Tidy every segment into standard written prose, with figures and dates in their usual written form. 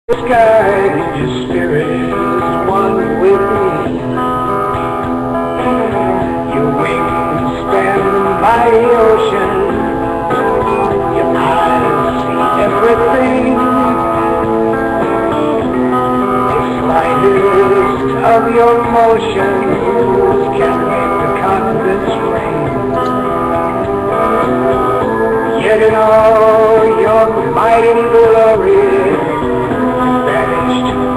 Sky, your spirit is one with me. Your wings span the mighty ocean. Your eyes see everything. The slightest of your motions can make the continents ring. Yet in all your mighty glory,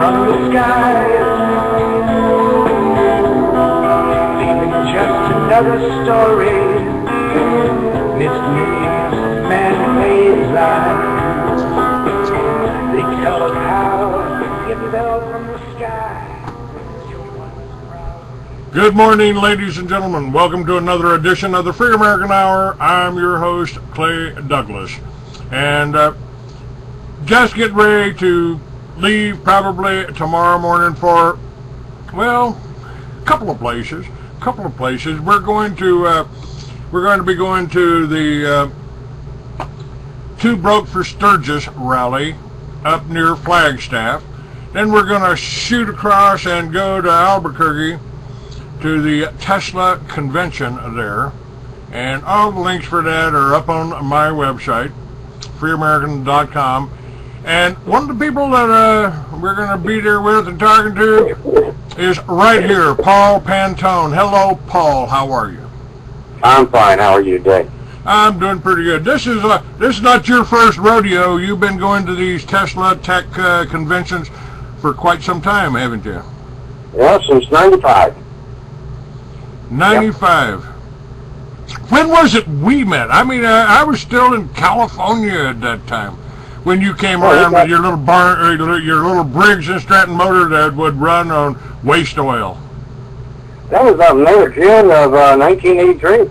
from the sky, leaving just another story, mysteries of man-made life. They tell of how you fell from the sky. Good morning, ladies and gentlemen. Welcome to another edition of the Free American Hour. I'm your host, Clay Douglas, and just get ready to leave probably tomorrow morning for, well, a couple of places. We're going to be going to the Two Broke for Sturgis rally up near Flagstaff. Then we're going to shoot across and go to Albuquerque to the Tesla convention there. And all the links for that are up on my website, freeamerican.com. And one of the people that we're going to be there with and talking to is right here, Paul Pantone. Hello, Paul. How are you? I'm fine. How are you today? I'm doing pretty good. This is not your first rodeo. You've been going to these Tesla tech conventions for quite some time, haven't you? Yeah, since 95. 95. Yep. When was it we met? I mean, I was still in California at that time. When you came around with your little your little Briggs and Stratton motor that would run on waste oil. That was May or June of 1983.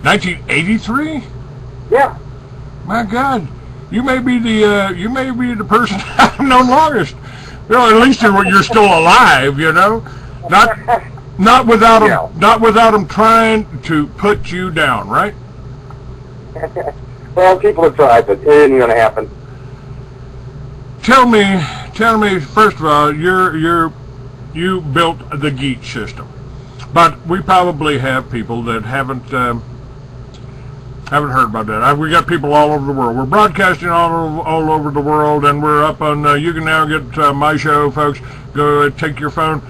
1983? Yeah. My God, you may be the person I've known longest. Well, at least you're still alive, you know. Not without them trying to put you down, right? Well, people have tried, but it isn't going to happen. Tell me, first of all, you built the GEAT system, but we probably have people that haven't heard about that. We got people all over the world. We're broadcasting all over the world, and we're up on. You can now get my show, folks. Go take your phone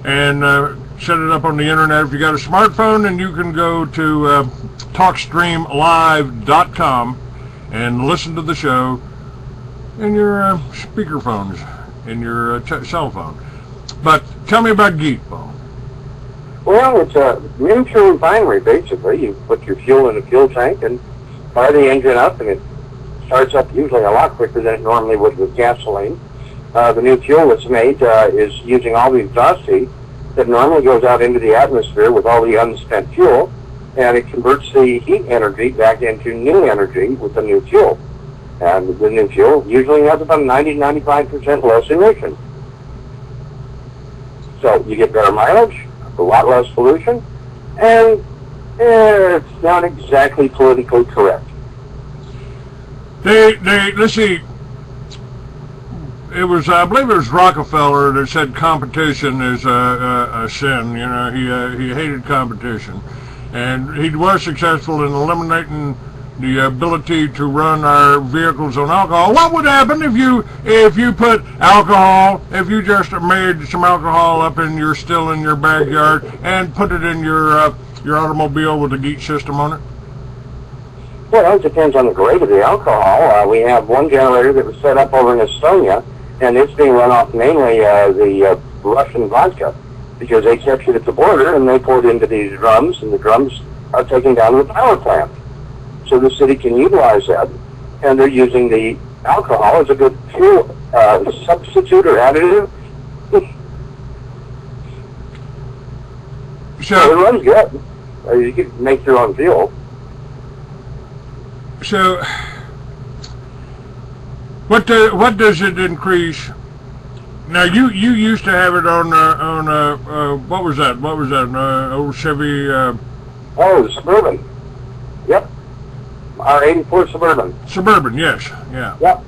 and set it up on the internet. If you got a smartphone, and you can go to TalkStreamLive.com and listen to the show in your speaker phones, in your cell phone. But tell me about GEAT, Paul. Well, it's a miniature refinery, basically. You put your fuel in a fuel tank and fire the engine up, and it starts up usually a lot quicker than it normally would with gasoline. The new fuel that's made is using all the exhaust heat that normally goes out into the atmosphere with all the unspent fuel, and it converts the heat energy back into new energy with the new fuel. And the new fuel usually has about 90-95% less emissions. So you get better mileage, a lot less pollution, and it's not exactly politically correct. Let's see. It was, I believe it was Rockefeller that said competition is a sin. You know, he hated competition. And he was successful in eliminating the ability to run our vehicles on alcohol. What would happen if you put alcohol, if you just made some alcohol up in your backyard and put it in your automobile with a GEAT system on it? Well, it depends on the grade of the alcohol. We have one generator that was set up over in Estonia, and it's being run off mainly the Russian vodka, because they kept it at the border and they poured into these drums, and the drums are taken down to the power plant. So the city can utilize that, and they're using the alcohol as a good fuel substitute or additive. So it runs good. You can make your own fuel. So what does it increase? Now you used to have it on what was that? Old Chevy. Oh, the Suburban. Yep. Our '84 Suburban. Suburban, yes, yeah. Yep.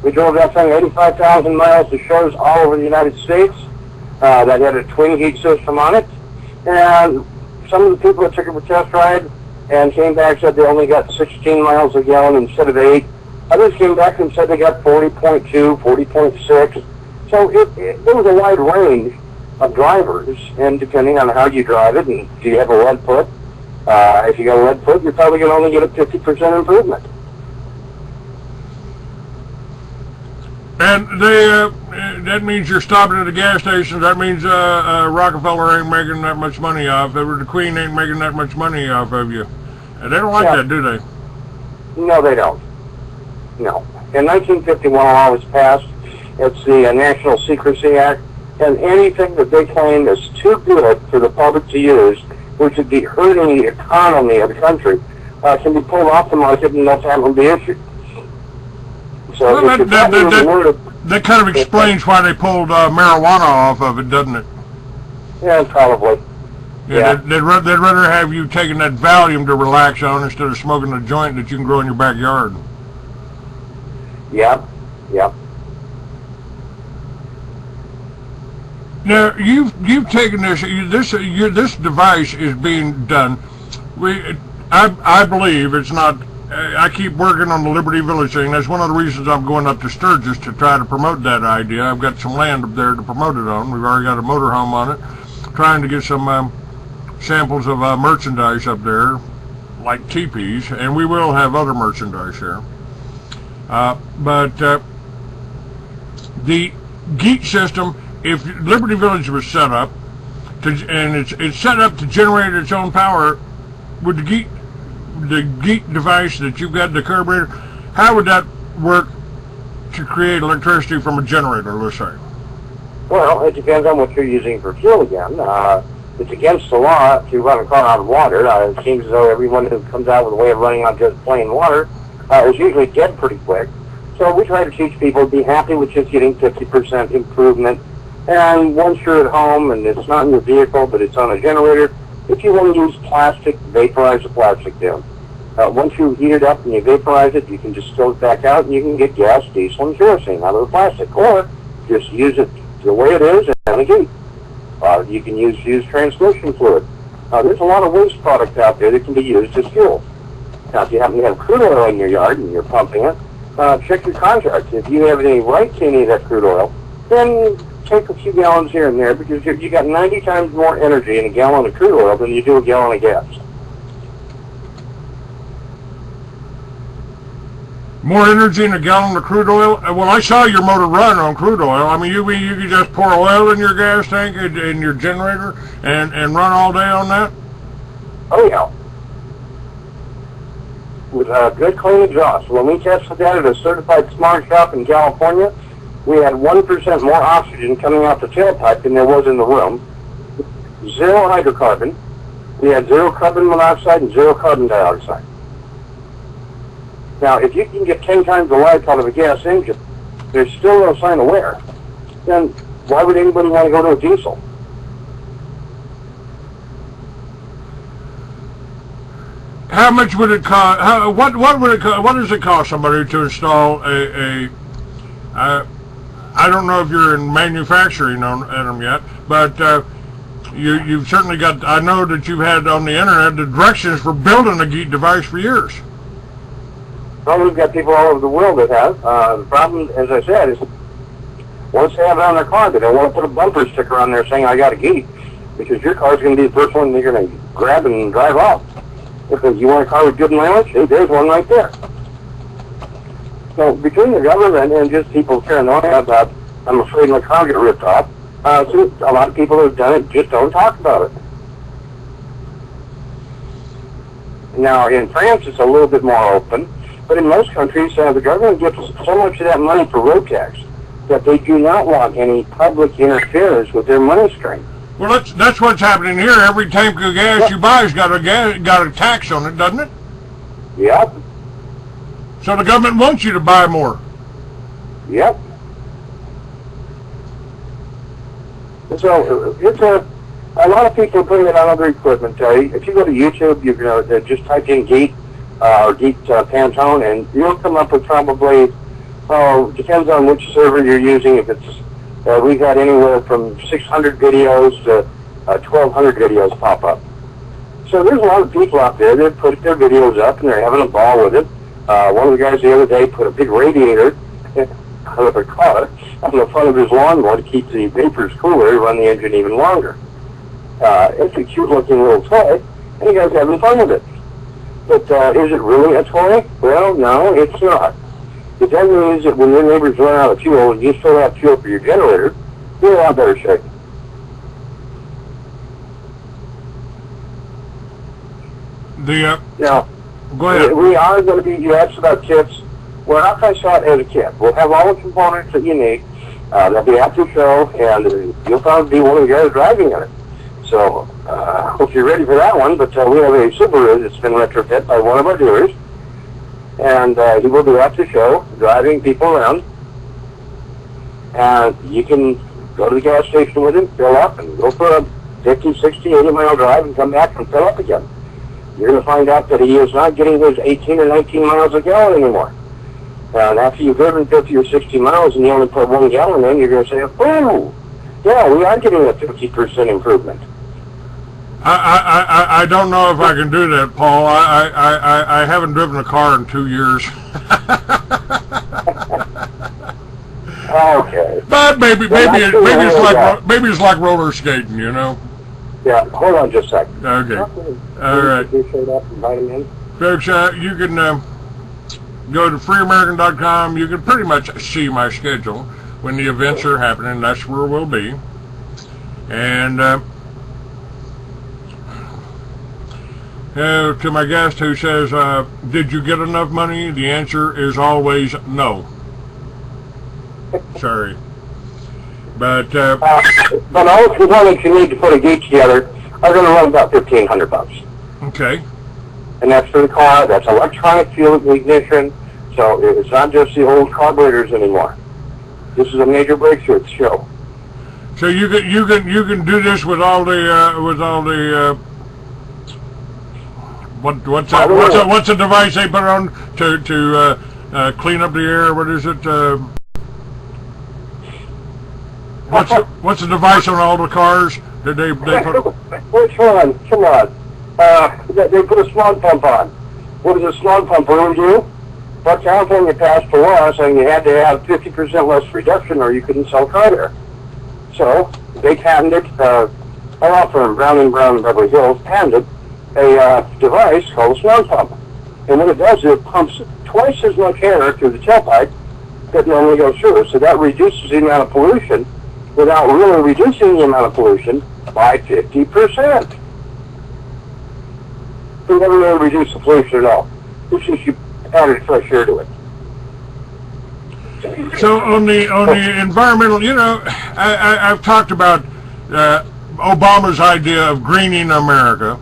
We drove that thing 85,000 miles to shows all over the United States that had a twin heat system on it. And some of the people that took it for test ride and came back said they only got 16 miles a gallon instead of 8. Others came back and said they got 40.2, 40.6. So there was a wide range of drivers, and depending on how you drive it, and do you have a lead foot, if you got a lead foot, you're probably going to only get a 50% improvement. And they, that means you're stopping at the gas station. That means Rockefeller ain't making that much money off. The Queen ain't making that much money off of you. And they don't like that, do they? No, they don't. No. In 1951, a law was passed. It's the National Secrecy Act. And anything that they claim is too good for the public to use, which would be hurting the economy of the country, can be pulled off the market and no time will be issued. So well, that kind of explains why they pulled marijuana off of it, doesn't it? Yeah, probably. Yeah, they'd rather have you taking that Valium to relax on instead of smoking a joint that you can grow in your backyard. Yeah, yeah. Now you've taken this device is being done. I believe it's not. I keep working on the Liberty Village thing. That's one of the reasons I'm going up to Sturgis to try to promote that idea. I've got some land up there to promote it on. We've already got a motorhome on it. Trying to get some samples of merchandise up there, like teepees, and we will have other merchandise here. But the GEAT system, if Liberty Village was set up, and it's set up to generate its own power, would the GEAT device that you've got in the carburetor, how would that work to create electricity from a generator, let's say? Well, it depends on what you're using for fuel again. It's against the law to run a car out of water. It seems as though everyone who comes out with a way of running on just plain water is usually dead pretty quick. So we try to teach people to be happy with just getting 50% improvement. And once you're at home and it's not in your vehicle but it's on a generator, if you want to use plastic, vaporize the plastic down. Once you heat it up and you vaporize it, you can just spill it back out and you can get gas, diesel, and kerosene out of the plastic. Or just use it the way it is and again. You can use transmission fluid. There's a lot of waste product out there that can be used as fuel. Now, if you happen to have crude oil in your yard and you're pumping it, check your contract. If you have any right to any of that crude oil, then take a few gallons here and there because you got 90 times more energy in a gallon of crude oil than you do a gallon of gas. More energy in a gallon of crude oil? Well, I saw your motor run on crude oil. I mean, you could just pour oil in your gas tank in your generator and run all day on that? Oh, yeah. With good clean exhaust. When we tested that at a certified smart shop in California, we had 1% more oxygen coming out the tailpipe than there was in the room. Zero hydrocarbon. We had zero carbon monoxide and zero carbon dioxide. Now, if you can get 10 times the life out of a gas engine, there's still no sign of wear. Then why would anybody want to go to a diesel? How much would it cost? What would it cost? What does it cost somebody to install I don't know if you're in manufacturing at them yet, but you've certainly got. I know that you've had on the internet the directions for building a GEAT device for years. Well, we've got people all over the world that have. The problem, as I said, is once they have it on their car, they don't want to put a bumper sticker on there saying, I got a GEAT, because your car's going to be the first one you're going to grab and drive off. If you want a car with good mileage, hey, there's one right there. So between the government and just people paranoia about, I'm afraid my car get ripped off, so a lot of people who have done it just don't talk about it. Now, in France, it's a little bit more open. But in most countries, the government gets so much of that money for road tax that they do not want any public interference with their money stream. Well, that's what's happening here. Every tank of gas you buy has got a tax on it, doesn't it? Yep. So the government wants you to buy more. Yep. So it's a lot of people are putting it on other equipment. If you go to YouTube, you can just type in GEAT or GEAT Pantone, and you'll come up with probably Oh, depends on which server you're using. If it's, we've had anywhere from 600 videos to 1,200 videos pop up. So there's a lot of people out there that put their videos up and they're having a ball with it. One of the guys the other day put a big radiator out of a car on the front of his lawnmower to keep the vapors cooler and run the engine even longer. It's a cute-looking little toy, and you guys are having fun with it. But is it really a toy? Well, no, it's not. But that means that when your neighbors run out of fuel and you still have fuel for your generator, you're in a lot better shape. Now, go ahead. We are going to be, you asked about kits. We're not going to sell it as a kit. We'll have all the components that you need. They'll be at the show, and you'll probably be one of the guys driving in it. So, hope you're ready for that one, but we have a Subaru that's been retrofit by one of our dealers, and he will be at the show, driving people around, and you can go to the gas station with him, fill up, and go for a 50, 60, 80-mile drive and come back and fill up again. You're going to find out that he is not getting his 18 or 19 miles a gallon anymore. And after you've driven 50 or 60 miles and you only put 1 gallon in, you're going to say, oh, yeah, we are getting a 50% improvement. I don't know if I can do that, Paul. I haven't driven a car in 2 years. Okay. But maybe it's like roller skating, you know. Yeah, hold on just a second. Okay. All right. Folks, you can go to freeamerican.com. You can pretty much see my schedule when the events are happening. That's where we'll be. And to my guest who says, did you get enough money? The answer is always no. Sorry. But all the components you need to put a gate together are going to run about $1,500. Okay. And that's for the car. That's electronic fuel ignition. So it's not just the old carburetors anymore. This is a major breakthrough at the show. So you can do this with all the what's the device they put on to clean up the air? What is it? What's the device on all the cars that they put? Which one? Come on. They put a slug pump on. What does a slug pump really do? But California passed a law saying you had to have 50% less reduction or you couldn't sell car air. So they patented, a law firm, Brown & Brown in Beverly Hills, patented a device called a slug pump. And what it does is it pumps twice as much air through the tailpipe that normally goes through. So that reduces the amount of pollution without really reducing the amount of pollution by 50%. So never really reduce the pollution at all. It's just you added fresh air to it. So on the environmental, you know, I've talked about Obama's idea of greening America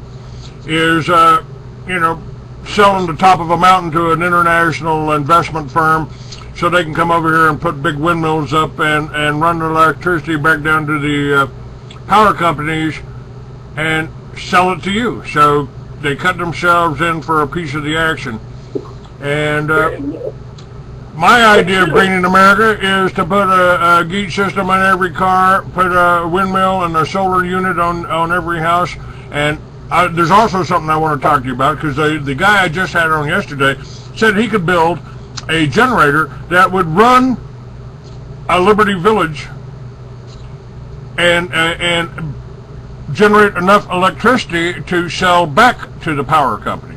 is, you know, selling the top of a mountain to an international investment firm so they can come over here and put big windmills up and run the electricity back down to the power companies and sell it to you. So they cut themselves in for a piece of the action. And my idea of greening America is to put a gate system on every car, put a windmill and a solar unit on every house. And there's also something I want to talk to you about, because the guy I just had on yesterday said he could build a generator that would run a Liberty Village and generate enough electricity to sell back to the power companies.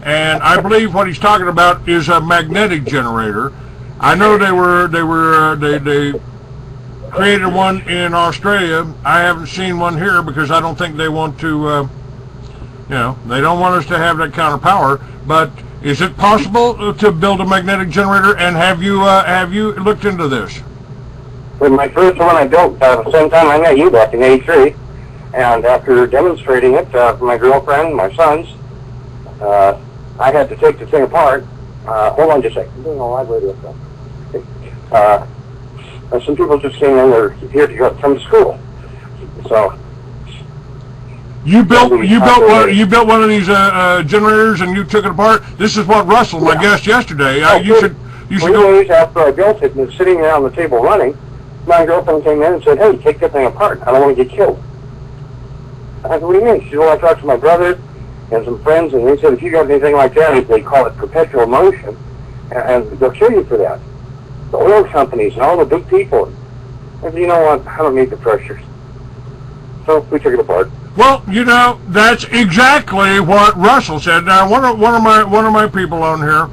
And I believe what he's talking about is a magnetic generator. I know they created one in Australia. I haven't seen one here because I don't think they want to, you know, they don't want us to have that kind of power. But is it possible to build a magnetic generator? And have you looked into this? With my first one I built the same time I met you back in '83, and after demonstrating it for my girlfriend, my sons, I had to take the thing apart. Hold on just a second. I'm doing a live radio stuff. Some people just came in. They're here to come to school. So you built one of these generators and you took it apart. This is what Russell, my guest yesterday. You 3 days after I built it and it's sitting there on the table running, my girlfriend came in and said, "Hey, take that thing apart. I don't want to get killed." I said, "What do you mean?" She said, "Well, I talked to my brother and some friends, and they said if you got anything like that, they call it perpetual motion, and they'll kill you for that. The oil companies and all the big people." I said, "You know what? I don't need the pressures." So we took it apart. Well, you know, that's exactly what Russell said. Now, one of my people on here,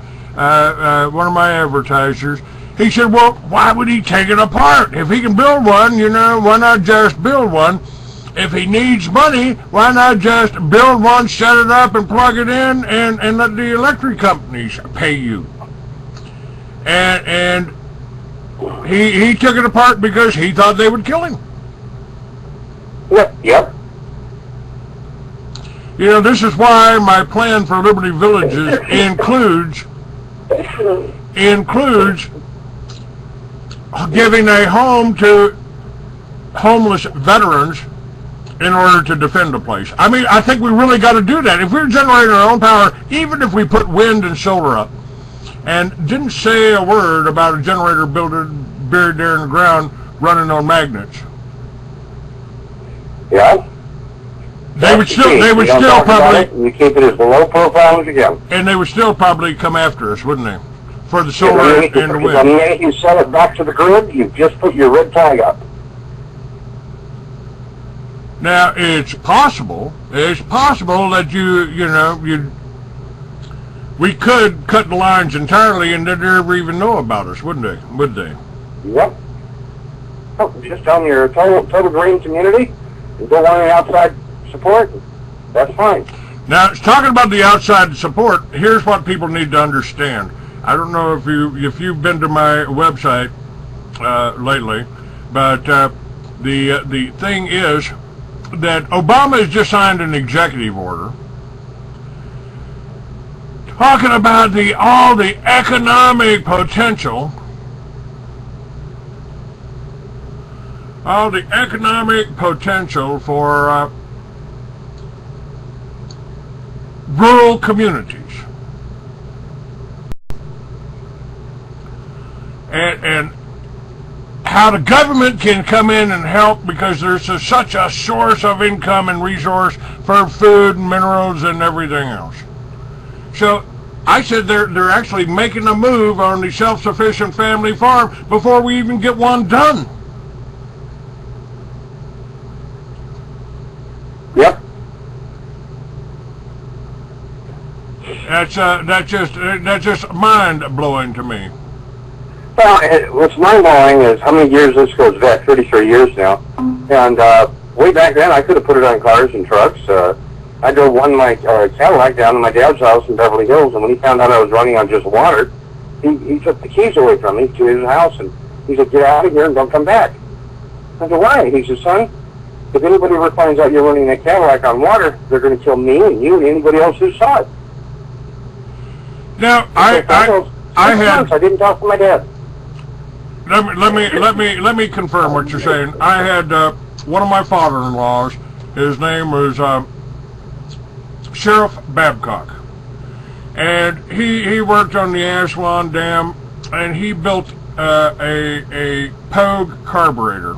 one of my advertisers, he said, "Well, why would he take it apart? If he can build one, you know, why not just build one? If he needs money, why not just build one, set it up, and plug it in, and let the electric companies pay you?" And he took it apart because he thought they would kill him. Yep. You know, this is why my plan for Liberty Villages includes giving a home to homeless veterans in order to defend the place. I mean, I think we really got to do that. If we're generating our own power, even if we put wind and solar up, and didn't say a word about a generator buried there in the ground running on magnets. Yeah. They would still probably. You keep it as low profile as you can. And they would still probably come after us, wouldn't they? For the solar and the wind. The minute you sell it back to the grid, you've just put your red flag up. Now, it's possible that we could cut the lines entirely and they'd never even know about us, wouldn't they? Would they? Yep. Oh, just on your total green community, you don't want any outside support, that's fine. Now, talking about the outside support, here's what people need to understand. I don't know if you've been to my website lately, but the thing is that Obama has just signed an executive order talking about all the economic potential, for rural communities. And how the government can come in and help because there's such a source of income and resource for food and minerals and everything else. So I said they're actually making a move on the self-sufficient family farm before we even get one done. Yep. That's just mind-blowing to me. Well, what's mind-blowing is how many years this goes back, 33 years now. And way back then, I could have put it on cars and trucks. I drove one my Cadillac down to my dad's house in Beverly Hills, and when he found out I was running on just water, he took the keys away from me to his house, and he said, "Get out of here and don't come back." I said, "Why?" He said, "Son, if anybody ever finds out you're running that Cadillac on water, they're going to kill me and you and anybody else who saw it." Now, I didn't talk to my dad. Let me confirm what you're saying. I had one of my father-in-laws. His name was Sheriff Babcock, and he worked on the Aswan Dam, and he built a Pogue carburetor,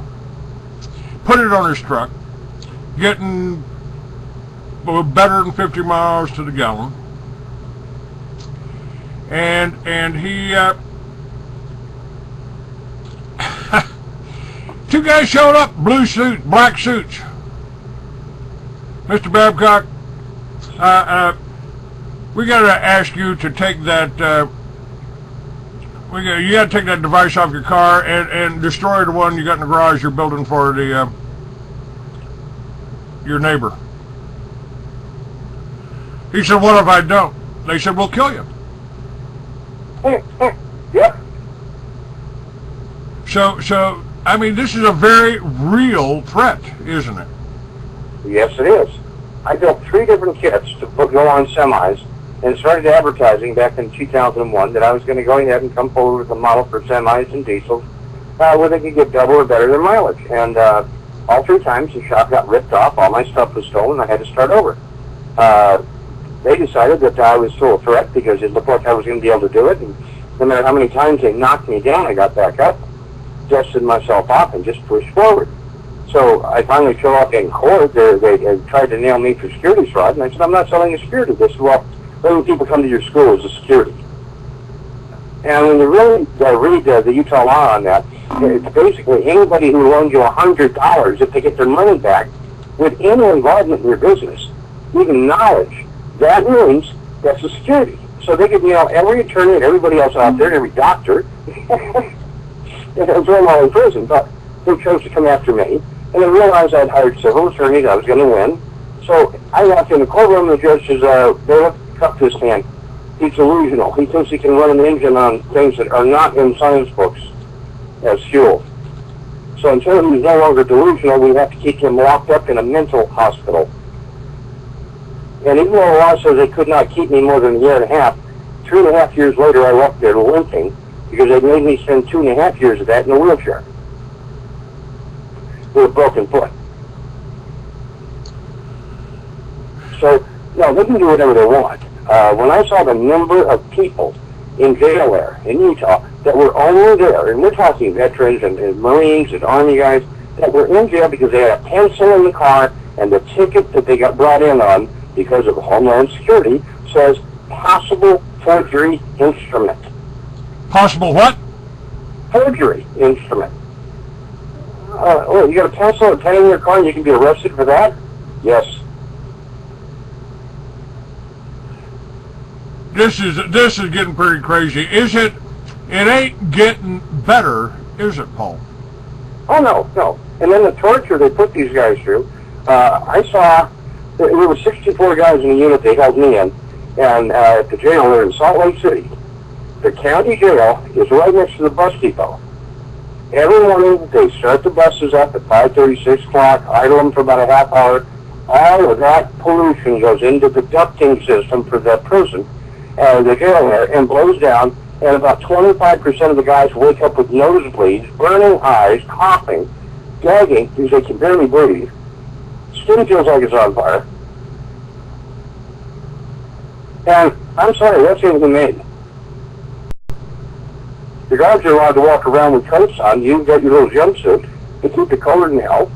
put it on his truck, getting better than 50 miles to the gallon, and he two guys showed up, black suits. "Mr. Babcock, we got to ask you to take that. You got to take that device off your car and destroy the one you got in the garage you're building for your neighbor." He said, "What if I don't?" They said, "We'll kill you." Yep. So I mean, this is a very real threat, isn't it? Yes, it is. I built 3 different kits to go on semis and started advertising back in 2001 that I was going to go ahead and come forward with a model for semis and diesels where they could get double or better their mileage. And all 3 times the shop got ripped off, all my stuff was stolen, I had to start over. They decided that I was still a threat because it looked like I was going to be able to do it, and no matter how many times they knocked me down, I got back up, dusted myself off, and just pushed forward. So I finally show up in court. They tried to nail me for security fraud, and I said, I'm not selling a security. They said, well, when people come to your school as a security. And when you really read the Utah law on that, it's basically anybody who loans you $100, if they get their money back, with any involvement in your business, even knowledge, that means that's a security. So they could nail every attorney and everybody else out there, and every doctor, and throw them all in prison. But they chose to come after me, and they realized I'd hired several attorneys, I was going to win. So I walked in the courtroom, and the judge says, they looked up this man. He's delusional. He thinks he can run an engine on things that are not in science books as fuel. So until he's no longer delusional, we have to keep him locked up in a mental hospital. And even though the law says they could not keep me more than a year and a half, 3.5 years later I left there limping because they made me spend 2.5 years of that in a wheelchair with a broken foot. So, no, they can do whatever they want. When I saw the number of people in jail there in Utah that were only there, and we're talking veterans and Marines and Army guys that were in jail because they had a pencil in the car and the ticket that they got brought in on because of Homeland Security says possible forgery instrument. Possible what? Forgery instrument. You got a pencil and pen in your car and you can be arrested for that? Yes. This is getting pretty crazy. Is it? It ain't getting better, is it, Paul? Oh no. And then the torture they put these guys through. I saw there were 64 guys in the unit they held me in, and at the jail there in Salt Lake City. The county jail is right next to the bus depot. Every morning they start the buses up at 5:30, 6 o'clock, idle them for about a half hour. All of that pollution goes into the ducting system for the prison, the jail there, and blows down, and about 25% of the guys wake up with nosebleeds, burning eyes, coughing, gagging because they can barely breathe. Skin feels like it's on fire. And I'm sorry, that's inhumane. The guards are allowed to walk around with coats on. You've got your little jumpsuit to keep it colored now.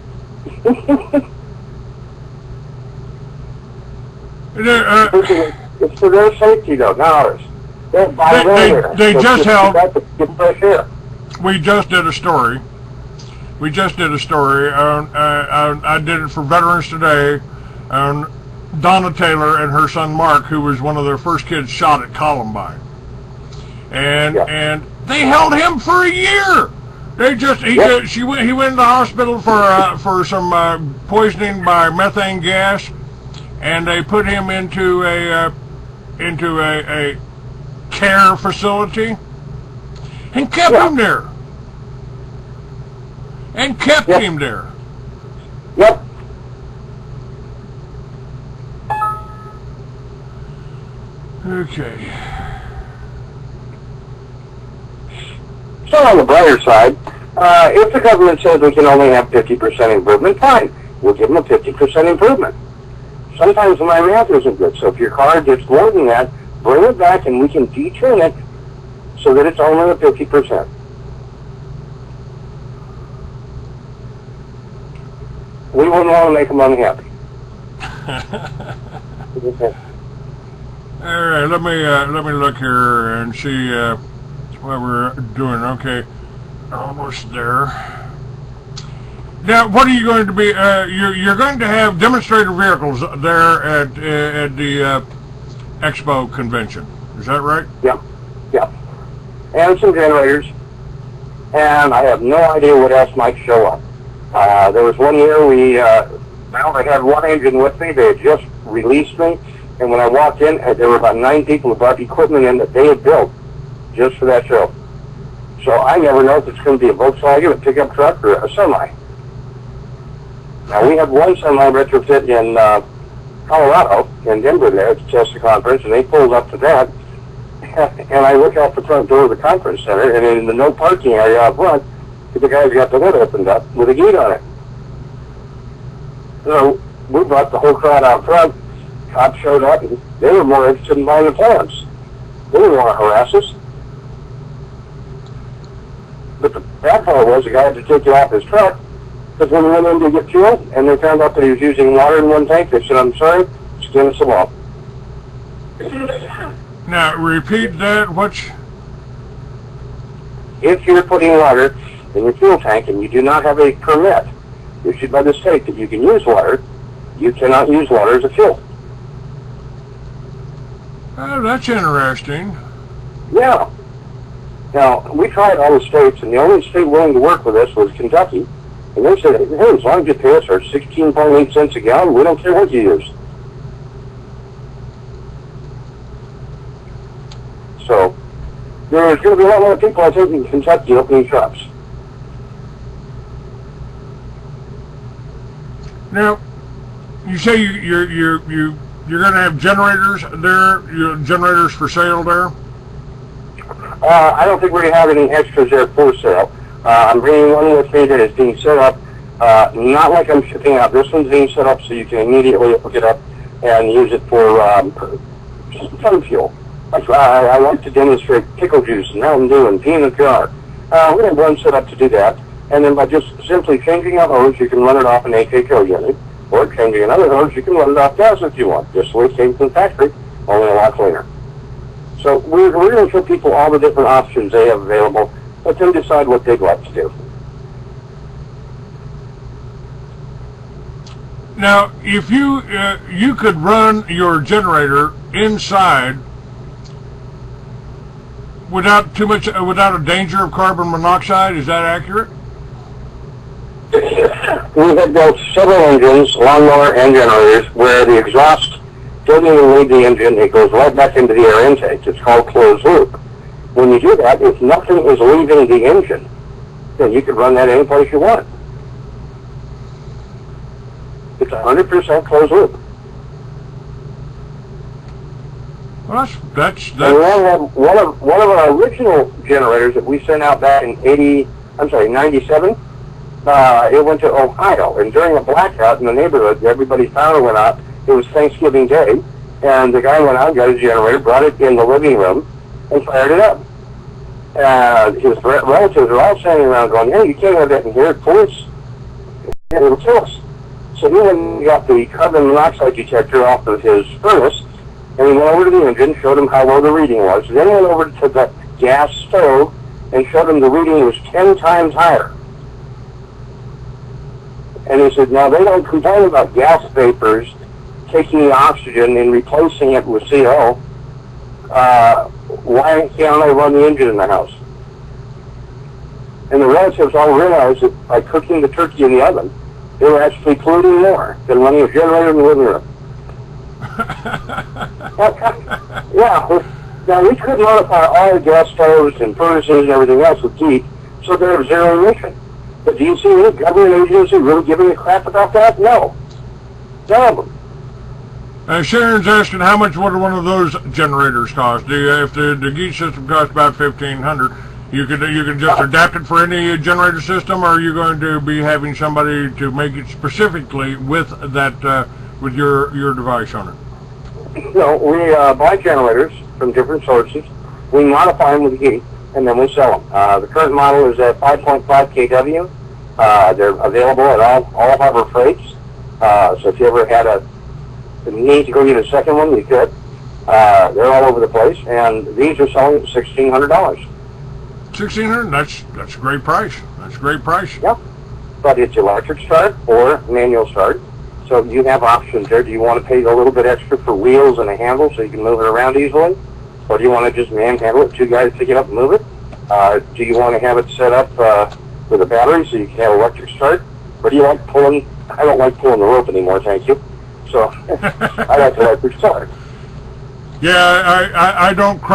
It's for their safety, though, not ours. They just held. Fresh air. We just did a story. I did it for Veterans Today. Donna Taylor and her son Mark, who was one of their first kids shot at Columbine, and they held him for a year. He went into the hospital for some poisoning by methane gas, and they put him into a care facility and kept him there. And kept him there. Yep. Okay. So on the brighter side, if the government says we can only have 50% improvement, fine. We'll give them a 50% improvement. Sometimes my math isn't good, so if your car gets more than that, bring it back and we can detune it so that it's only a 50%. We wouldn't want to make them unhappy. All right, let me look here and see what we're doing. Okay, almost there. Now, what are you going to be? You're going to have demonstrator vehicles there at the Expo convention. Is that right? Yeah. And some generators. And I have no idea what else might show up. There was one year they had one engine with me. They had just released me. And when I walked in, there were about 9 people who brought equipment in that they had built just for that show. So I never know if it's going to be a Volkswagen, a pickup truck, or a semi. Now, we had one semi retrofit in Colorado, in Denver there, at the Tesla conference, and they pulled up to that. And I look out the front door of the conference center, and in the no parking area out front, the guy's got the hood opened up with a gate on it. So we brought the whole crowd out front. Cops showed up, and they were more interested in buying the plants. They didn't want to harass us. bad part was the guy had to take it off his truck because when he went in to get fuel and they found out that he was using water in one tank, they said, "I'm sorry, skin us off." Now, repeat that. If you're putting water in your fuel tank and you do not have a permit issued by the state that you can use water, you cannot use water as a fuel. Oh, that's interesting. Yeah. Now, we tried all the states, and the only state willing to work with us was Kentucky. And they said, "Hey, as long as you pay us our 16.8 cents a gallon, we don't care what you use." So, there's going to be a lot more people, I think, in Kentucky opening shops. Now, you say you're going to have generators there, generators for sale there? I don't think we're going to have any extras there for sale. I'm bringing one with me that is being set up, not like I'm shipping out. This one's being set up so you can immediately hook it up and use it for just fun fuel. I like to demonstrate pickle juice and Mountain Dew and peanut jar. We have one set up to do that, and then by just simply changing a hose, you can run it off an AKO unit, or changing another hose, you can run it off gas if you want. Just the way it came from the factory, only a lot cleaner. So we're going to show people all the different options they have available, let them decide what they'd like to do. Now, if you could run your generator inside without a danger of carbon monoxide, is that accurate? We have built several engines, lawnmower and generators, where the exhaust doesn't even leave the engine. It goes right back into the air intake. It's called closed loop. When you do that, if nothing is leaving the engine, then you can run that any place you want. It's 100% closed loop. Well, that's. And we have one of our original generators that we sent out back in 97. It went to Ohio, and during a blackout in the neighborhood, everybody's power went out. It was Thanksgiving Day, and the guy went out, got his generator, brought it in the living room, and fired it up. His relatives are all standing around going, "Hey, you can't have that in here, police. It'll kill us." So he went and got the carbon monoxide detector off of his furnace, and he went over to the engine, showed him how low the reading was. Then he went over to the gas stove and showed him the reading was 10 times higher. And he said, "Now, they don't complain about gas vapors taking the oxygen and replacing it with CO. Why can't I run the engine in the house?" And the relatives all realized that by cooking the turkey in the oven, they were actually polluting more than running a generator in the living room. Yeah, now we could modify all the gas stoves and furnaces and everything else with heat so they're zero emission. But do you see any government agency really giving a crap about that? No. None of them. Sharon's asking how much would one of those generators cost? If the geek system costs about $1,500, you could just adapt it for any generator system, or are you going to be having somebody to make it specifically with that with your device on it? No, we buy generators from different sources. We modify them with heat, and then we sell them. The current model is at 5.5 kW. They're available at all Harbor Freights. So if you ever had a need to go get a second one, you could. They're all over the place, and these are selling at $1,600. $1,600? That's a great price. That's a great price. Yeah, but it's electric start or manual start. So you have options there. Do you want to pay a little bit extra for wheels and a handle so you can move it around easily? Or do you want to just manhandle it, 2 guys pick it up and move it? Do you want to have it set up with a battery so you can have electric start? Or do you like pulling? I don't like pulling the rope anymore, thank you. So I like electric start. Yeah, I don't